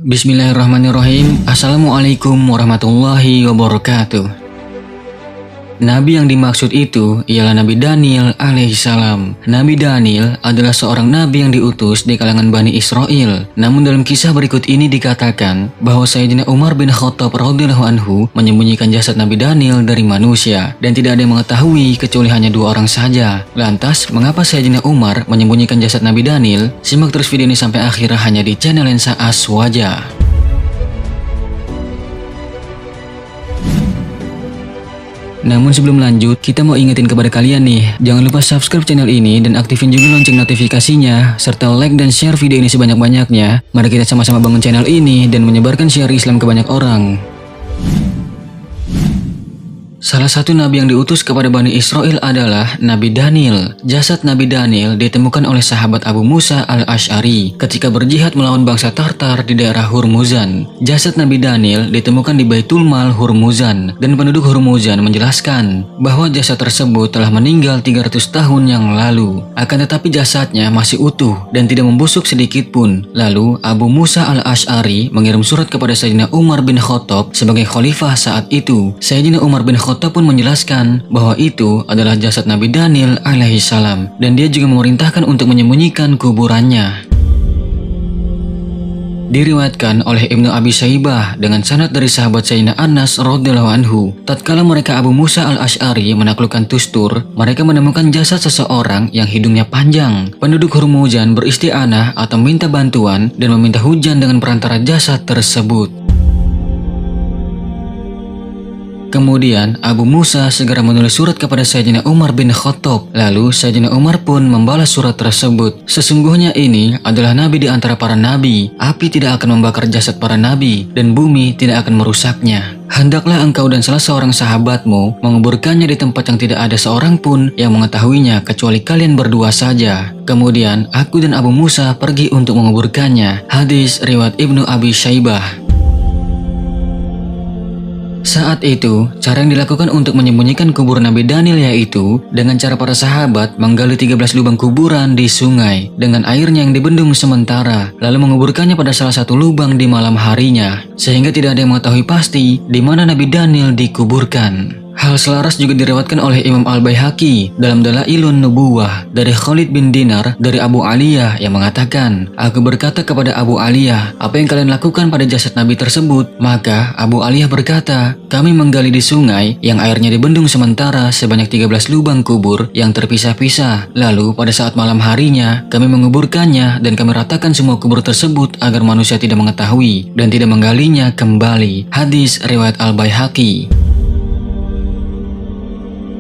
Bismillahirrahmanirrahim. Assalamualaikum warahmatullahi wabarakatuh. Nabi yang dimaksud itu ialah Nabi Daniel alaihissalam. Nabi Daniel adalah seorang nabi yang diutus di kalangan Bani Israel. Namun dalam kisah berikut ini dikatakan bahwa Sayyidina Umar bin Khattab radhiyallahu anhu menyembunyikan jasad Nabi Daniel dari manusia dan tidak ada yang mengetahui kecuali hanya 2 orang saja. Lantas, mengapa Sayyidina Umar menyembunyikan jasad Nabi Daniel? Simak terus video ini sampai akhir hanya di channel Lensa Aswaja. Namun sebelum lanjut, kita mau ingetin kepada kalian nih, jangan lupa subscribe channel ini dan aktifin juga lonceng notifikasinya, serta like dan share video ini sebanyak-banyaknya. Mari kita sama-sama bangun channel ini dan menyebarkan syiar Islam ke banyak orang. Salah satu nabi yang diutus kepada Bani Israel adalah Nabi Daniel. Jasad Nabi Daniel ditemukan oleh sahabat Abu Musa al-Asy'ari ketika berjihad melawan bangsa Tartar di daerah Hurmuzan. Jasad Nabi Daniel ditemukan di Baitul Mal Hurmuzan, dan penduduk Hurmuzan menjelaskan bahwa jasad tersebut telah meninggal 300 tahun yang lalu. Akan tetapi jasadnya masih utuh dan tidak membusuk sedikit pun. Lalu Abu Musa al-Asy'ari mengirim surat kepada Sayyidina Umar bin Khattab sebagai khalifah saat itu. Sayyidina Umar bin Khattab pun menjelaskan bahwa itu adalah jasad Nabi Daniel alaihissalam, dan dia juga memerintahkan untuk menyembunyikan kuburannya. Diriwayatkan oleh Ibnu Abi Syaibah dengan sanad dari sahabat Sayyidina Anas radhiyallahu anhu, tatkala mereka Abu Musa al-Asy'ari menaklukkan Tustur, mereka menemukan jasad seseorang yang hidungnya panjang. Penduduk Hurmuzan beristi'anah atau minta bantuan dan meminta hujan dengan perantara jasad tersebut. Kemudian Abu Musa segera menulis surat kepada Sayyidina Umar bin Khattab. Lalu Sayyidina Umar pun membalas surat tersebut. Sesungguhnya ini adalah nabi di antara para nabi. Api tidak akan membakar jasad para nabi dan bumi tidak akan merusaknya. Hendaklah engkau dan salah seorang sahabatmu menguburkannya di tempat yang tidak ada seorang pun yang mengetahuinya kecuali kalian berdua saja. Kemudian aku dan Abu Musa pergi untuk menguburkannya. Hadis riwayat Ibnu Abi Syaibah. Saat itu, cara yang dilakukan untuk menyembunyikan kubur Nabi Daniel yaitu dengan cara para sahabat menggali 13 lubang kuburan di sungai dengan airnya yang dibendung sementara, lalu menguburkannya pada salah satu lubang di malam harinya, sehingga tidak ada yang mengetahui pasti di mana Nabi Daniel dikuburkan. Hal selaras juga diriwayatkan oleh Imam Al-Baihaqi dalam Dalailun Nubuwah dari Khalid bin Dinar dari Abu Aliyah yang mengatakan, aku berkata kepada Abu Aliyah, apa yang kalian lakukan pada jasad Nabi tersebut? Maka Abu Aliyah berkata, kami menggali di sungai yang airnya dibendung sementara sebanyak 13 lubang kubur yang terpisah-pisah. Lalu pada saat malam harinya kami menguburkannya dan kami ratakan semua kubur tersebut agar manusia tidak mengetahui dan tidak menggalinya kembali. Hadis riwayat Al-Baihaqi.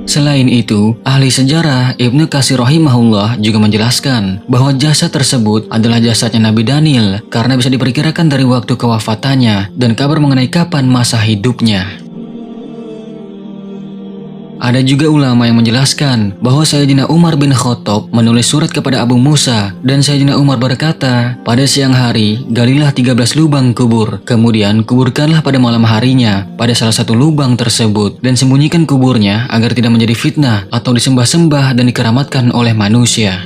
Selain itu, ahli sejarah Ibnu Katsir rahimahullah juga menjelaskan bahwa jasad tersebut adalah jasadnya Nabi Daniel karena bisa diperkirakan dari waktu kewafatannya dan kabar mengenai kapan masa hidupnya. Ada juga ulama yang menjelaskan bahwa Sayyidina Umar bin Khattab menulis surat kepada Abu Musa dan Sayyidina Umar berkata, pada siang hari galilah 13 lubang kubur, kemudian kuburkanlah pada malam harinya pada salah satu lubang tersebut dan sembunyikan kuburnya agar tidak menjadi fitnah atau disembah-sembah dan dikeramatkan oleh manusia.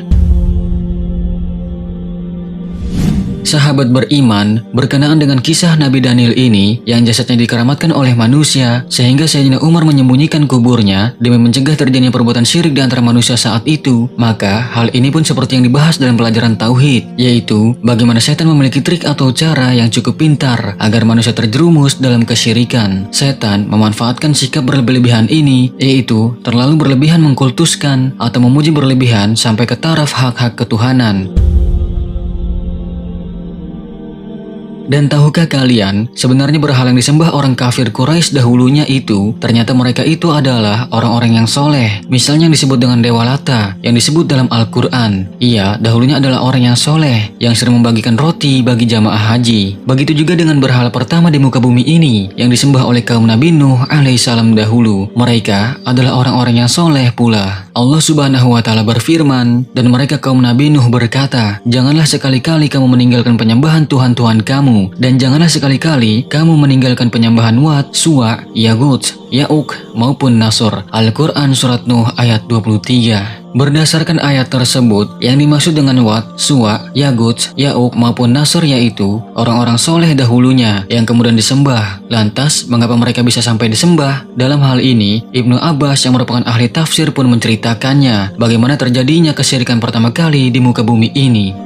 Sahabat beriman berkenaan dengan kisah Nabi Daniel ini yang jasadnya dikeramatkan oleh manusia sehingga Sayyidina Umar menyembunyikan kuburnya demi mencegah terjadinya perbuatan syirik di antara manusia saat itu. Maka hal ini pun seperti yang dibahas dalam pelajaran tauhid, yaitu bagaimana setan memiliki trik atau cara yang cukup pintar agar manusia terjerumus dalam kesyirikan. Setan memanfaatkan sikap berlebihan ini, yaitu terlalu berlebihan mengkultuskan atau memuji berlebihan sampai ke taraf hak-hak ketuhanan. Dan tahukah kalian, sebenarnya berhala yang disembah orang kafir Quraisy dahulunya itu, ternyata mereka itu adalah orang-orang yang soleh. Misalnya yang disebut dengan Dewa Lata, yang disebut dalam Al-Quran. Ia dahulunya adalah orang yang soleh, yang sering membagikan roti bagi jamaah haji. Begitu juga dengan berhala pertama di muka bumi ini, yang disembah oleh kaum Nabi Nuh alaihissalam dahulu. Mereka adalah orang-orang yang soleh pula. Allah subhanahu wa ta'ala berfirman, dan mereka kaum Nabi Nuh berkata, janganlah sekali-kali kamu meninggalkan penyembahan Tuhan-Tuhan kamu kamu, dan janganlah sekali-kali kamu meninggalkan penyembahan Wat, Suwa, Yagut, Ya'uk maupun Nasr. Al-Quran Surat Nuh ayat 23. Berdasarkan ayat tersebut, yang dimaksud dengan Wat, Suwa, Yagut, Ya'uk maupun Nasr yaitu orang-orang soleh dahulunya yang kemudian disembah. Lantas, mengapa mereka bisa sampai disembah? Dalam hal ini, Ibnu Abbas yang merupakan ahli tafsir pun menceritakannya bagaimana terjadinya kesyirikan pertama kali di muka bumi ini.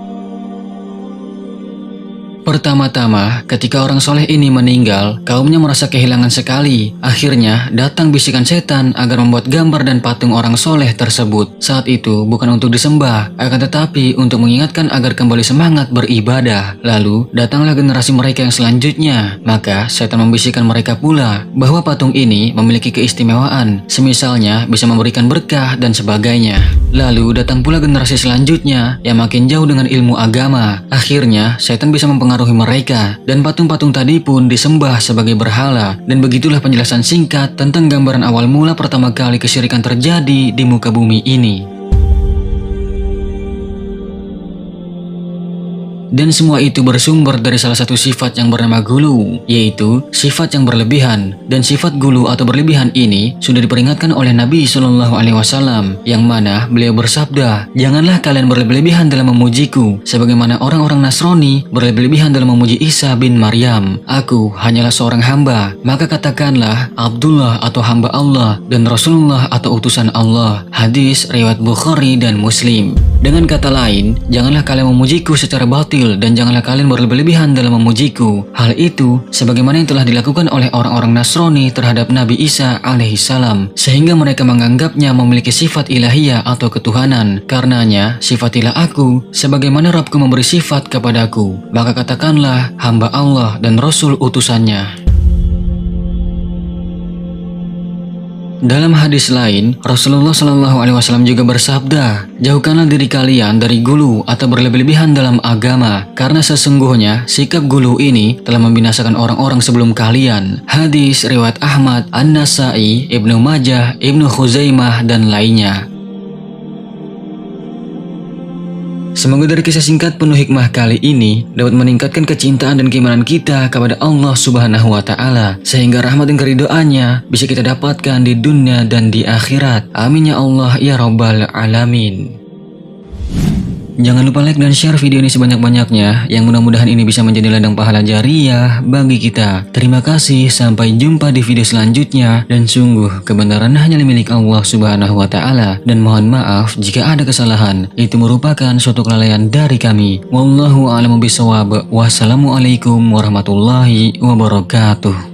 Pertama-tama, ketika orang soleh ini meninggal, kaumnya merasa kehilangan sekali. Akhirnya, datang bisikan setan agar membuat gambar dan patung orang soleh tersebut. Saat itu, bukan untuk disembah, akan tetapi untuk mengingatkan agar kembali semangat beribadah. Lalu, datanglah generasi mereka yang selanjutnya. Maka, setan membisikkan mereka pula bahwa patung ini memiliki keistimewaan, semisalnya bisa memberikan berkah dan sebagainya. Lalu, datang pula generasi selanjutnya yang makin jauh dengan ilmu agama. Akhirnya, setan bisa mempengaruhi mereka, dan patung-patung tadi pun disembah sebagai berhala. Dan begitulah penjelasan singkat tentang gambaran awal mula pertama kali kesyirikan terjadi di muka bumi ini. Dan semua itu bersumber dari salah satu sifat yang bernama gulu, yaitu sifat yang berlebihan. Dan sifat gulu atau berlebihan ini sudah diperingatkan oleh Nabi SAW, yang mana beliau bersabda, "Janganlah kalian berlebihan dalam memujiku, sebagaimana orang-orang Nasrani berlebihan dalam memuji Isa bin Maryam. Aku hanyalah seorang hamba, maka katakanlah Abdullah atau hamba Allah, dan Rasulullah atau utusan Allah." Hadis riwayat Bukhari dan Muslim. Dengan kata lain, janganlah kalian memujiku secara batil, dan janganlah kalian berlebihan dalam memujiku. Hal itu sebagaimana yang telah dilakukan oleh orang-orang Nasrani terhadap Nabi Isa alaihissalam, sehingga mereka menganggapnya memiliki sifat ilahiyah atau ketuhanan. Karenanya, sifatilah aku sebagaimana Rabbku memberi sifat kepadaku, maka katakanlah hamba Allah dan Rasul utusannya. Dalam hadis lain, Rasulullah SAW juga bersabda, "Jauhkanlah diri kalian dari gulu atau berlebihan dalam agama, karena sesungguhnya sikap gulu ini telah membinasakan orang-orang sebelum kalian." Hadis riwayat Ahmad, An-Nasai, Ibnu Majah, Ibnu Khuzaimah, dan lainnya. Semoga dari kisah singkat penuh hikmah kali ini dapat meningkatkan kecintaan dan keimanan kita kepada Allah Subhanahu wa Ta'ala, sehingga rahmat dan keridoannya bisa kita dapatkan di dunia dan di akhirat. Amin ya Allah ya Rabbal Alamin. Jangan lupa like dan share video ini sebanyak-banyaknya, yang mudah-mudahan ini bisa menjadi ladang pahala jariah bagi kita. Terima kasih, sampai jumpa di video selanjutnya, dan sungguh kebenaran hanya milik Allah Subhanahu wa Ta'ala, dan mohon maaf jika ada kesalahan, itu merupakan suatu kelalaian dari kami. Wallahu a'lamu bishawab. Wassalamualaikum warahmatullahi wabarakatuh.